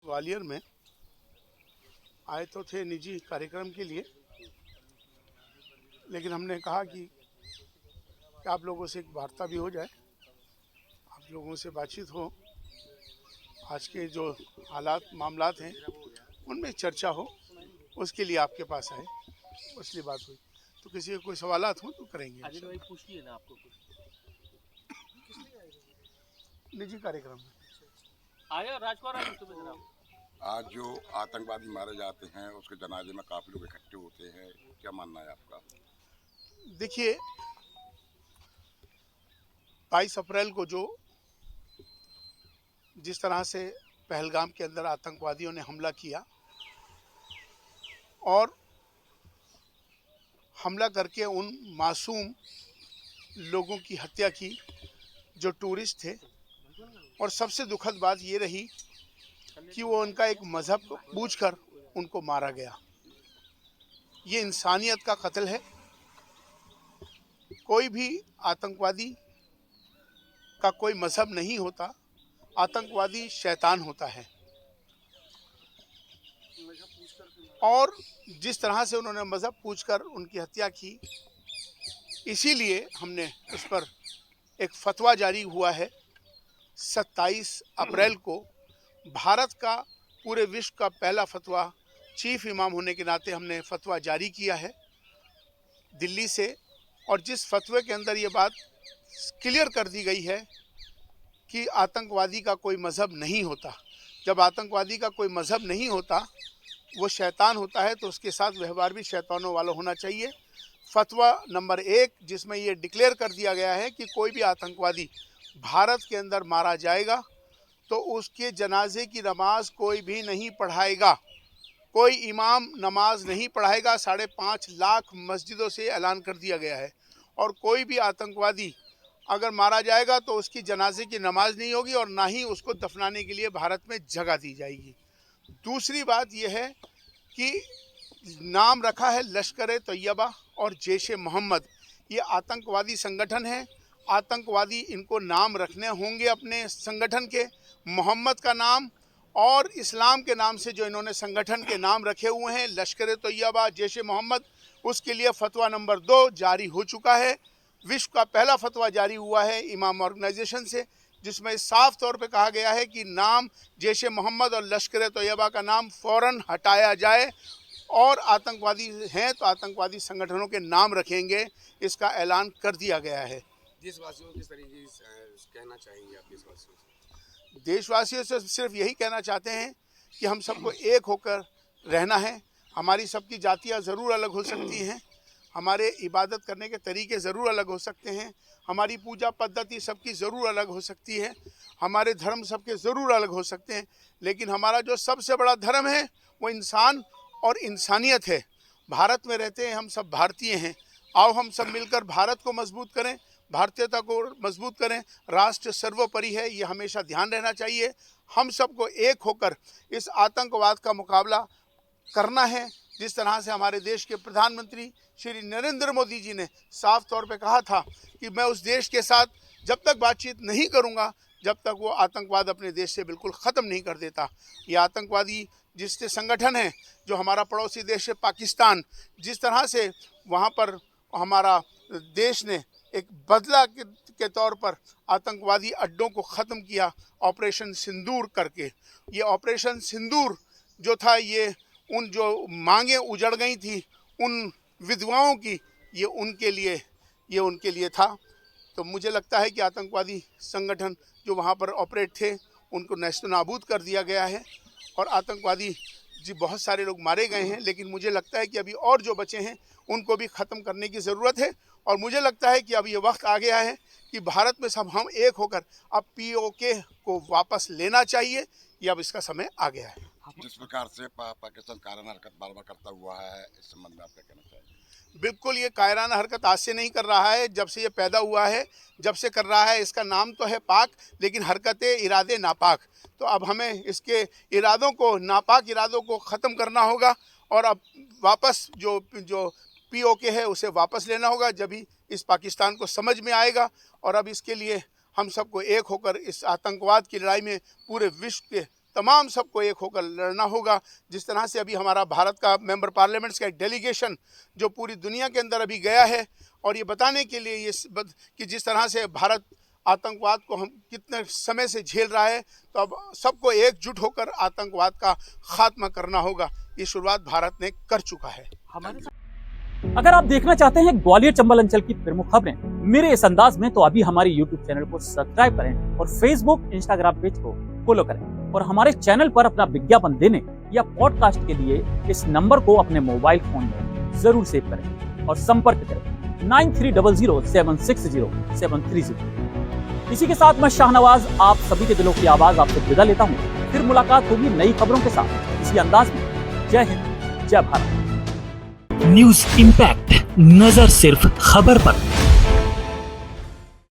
ग्वालियर में आए तो थे निजी कार्यक्रम के लिए, लेकिन हमने कहा कि आप लोगों से एक वार्ता भी हो जाए, आप लोगों से बातचीत हो, आज के जो हालात मामलात हैं उनमें चर्चा हो, उसके लिए आपके पास आए, इसलिए बात हुई। तो किसी के कोई सवालात हो तो करेंगे। अजय भाई पूछ लिए ना आपको कुछ निजी कार्यक्रम में आया राजकुमार सुबह जनाब। आज जो आतंकवादी मारे जाते हैं उसके जनाजे में काफी लोग इकट्ठे होते हैं, क्या मानना है आपका? देखिए, 22 अप्रैल को जो जिस तरह से पहलगाम के अंदर आतंकवादियों ने हमला किया और हमला करके उन मासूम लोगों की हत्या की जो टूरिस्ट थे, और सबसे दुखद बात ये रही कि वो उनका एक मज़हब पूछकर उनको मारा गया। ये इंसानियत का कत्ल है। कोई भी आतंकवादी का कोई मज़हब नहीं होता, आतंकवादी शैतान होता है। और जिस तरह से उन्होंने मज़हब पूछकर उनकी हत्या की, इसीलिए हमने उस पर एक फतवा जारी हुआ है। 27 अप्रैल को भारत का पूरे विश्व का पहला फतवा, चीफ इमाम होने के नाते हमने फतवा जारी किया है दिल्ली से, और जिस फतवे के अंदर ये बात क्लियर कर दी गई है कि आतंकवादी का कोई मज़हब नहीं होता। जब आतंकवादी का कोई मज़हब नहीं होता, वो शैतान होता है, तो उसके साथ व्यवहार भी शैतानों वाला होना चाहिए। फतवा नंबर 1, जिसमें ये डिक्लेयर कर दिया गया है कि कोई भी आतंकवादी भारत के अंदर मारा जाएगा तो उसके जनाजे की नमाज कोई भी नहीं पढ़ाएगा, कोई इमाम नमाज नहीं पढ़ाएगा। 5.5 लाख मस्जिदों से ऐलान कर दिया गया है। और कोई भी आतंकवादी अगर मारा जाएगा तो उसकी जनाजे की नमाज नहीं होगी और ना ही उसको दफनाने के लिए भारत में जगह दी जाएगी। दूसरी बात यह है कि नाम रखा है लश्कर-ए-तैयबा और जैश-ए-मोहम्मद। ये आतंकवादी संगठन है। आतंकवादी इनको नाम रखने होंगे अपने संगठन के, मोहम्मद का नाम और इस्लाम के नाम से जो इन्होंने संगठन के नाम रखे हुए हैं, लश्कर-ए-तैयबा, जैश-ए-मोहम्मद। उसके लिए फतवा नंबर 2 जारी हो चुका है। विश्व का पहला फतवा जारी हुआ है इमाम ऑर्गेनाइजेशन से, जिसमें साफ तौर पे कहा गया है कि नाम जैश-ए-मोहम्मद और लश्कर-ए-तैयबा का नाम फ़ौरन हटाया जाए, और आतंकवादी हैं तो आतंकवादी संगठनों के नाम रखेंगे। इसका ऐलान कर दिया गया है। देशवासियों को किस तरीके से कहना चाहेंगे आप देशवासियों से? देशवासियों से सिर्फ यही कहना चाहते हैं कि हम सबको एक होकर रहना है। हमारी सबकी जातियाँ ज़रूर अलग हो सकती हैं, हमारे इबादत करने के तरीके ज़रूर अलग हो सकते हैं, हमारी पूजा पद्धति सबकी ज़रूर अलग हो सकती है, हमारे धर्म सबके ज़रूर अलग हो सकते हैं, लेकिन हमारा जो सबसे बड़ा धर्म है वो इंसान और इंसानियत है। भारत में रहते हैं, हम सब भारतीय हैं। आओ हम सब मिलकर भारत को मजबूत करें, भारतीयता को मजबूत करें। राष्ट्र सर्वोपरि है, ये हमेशा ध्यान रहना चाहिए। हम सबको एक होकर इस आतंकवाद का मुकाबला करना है। जिस तरह से हमारे देश के प्रधानमंत्री श्री नरेंद्र मोदी जी ने साफ तौर पे कहा था कि मैं उस देश के साथ जब तक बातचीत नहीं करूंगा जब तक वो आतंकवाद अपने देश से बिल्कुल ख़त्म नहीं कर देता। ये आतंकवादी जिससे संगठन है, जो हमारा पड़ोसी देश है पाकिस्तान, जिस तरह से वहाँ पर हमारा देश ने एक बदला के तौर पर आतंकवादी अड्डों को ख़त्म किया ऑपरेशन सिंदूर करके। ये ऑपरेशन सिंदूर जो था, ये उन जो मांगें उजड़ गई थी उन विधवाओं की, ये उनके लिए था। तो मुझे लगता है कि आतंकवादी संगठन जो वहाँ पर ऑपरेट थे उनको नेस्तनाबूद कर दिया गया है, और आतंकवादी जी बहुत सारे लोग मारे गए हैं, लेकिन मुझे लगता है कि अभी और जो बचे हैं उनको भी ख़त्म करने की ज़रूरत है। और मुझे लगता है कि अब ये वक्त आ गया है कि भारत में सब हम एक होकर अब POK को वापस लेना चाहिए। ये अब इसका समय आ गया है। जिस प्रकार से पाकिस्तान कायराना हरकत बार बार करता हुआ है, इस संबंध में आप क्या कहना चाहेंगे? बिल्कुल, ये कायराना हरकत आज से नहीं कर रहा है, जब से ये पैदा हुआ है जब से कर रहा है। इसका नाम तो है पाक, लेकिन हरकतें इरादे नापाक। तो अब हमें इसके इरादों को, नापाक इरादों को ख़त्म करना होगा, और अब वापस जो POK है उसे वापस लेना होगा, जब ही इस पाकिस्तान को समझ में आएगा। और अब इसके लिए हम सबको एक होकर इस आतंकवाद की लड़ाई में पूरे विश्व के तमाम सबको एक होकर लड़ना होगा। जिस तरह से अभी हमारा भारत का मेंबर पार्लियामेंट्स का एक डेलीगेशन जो पूरी दुनिया के अंदर अभी गया है और ये बताने के लिए कि जिस तरह से भारत आतंकवाद को हम कितने समय से झेल रहा है, तो अब सबको एकजुट होकर आतंकवाद का खात्मा करना होगा। ये शुरुआत भारत ने कर चुका है। अगर आप देखना चाहते हैं ग्वालियर चंबल अंचल की प्रमुख खबरें मेरे इस अंदाज में, तो अभी हमारे YouTube चैनल को सब्सक्राइब करें और Facebook, Instagram पेज को फॉलो करें और हमारे चैनल पर अपना विज्ञापन देने या पॉडकास्ट के लिए इस नंबर को अपने मोबाइल फोन में जरूर सेव करें और संपर्क करें 9300760730। इसी के साथ मैं शाहनवाज आप सभी के दिलों की आवाज आपसे विदा लेता हूँ। फिर मुलाकात होगी नई खबरों के साथ इसी अंदाज में। जय हिंद, जय भारत। न्यूज इम्पैक्ट, नजर सिर्फ खबर पर।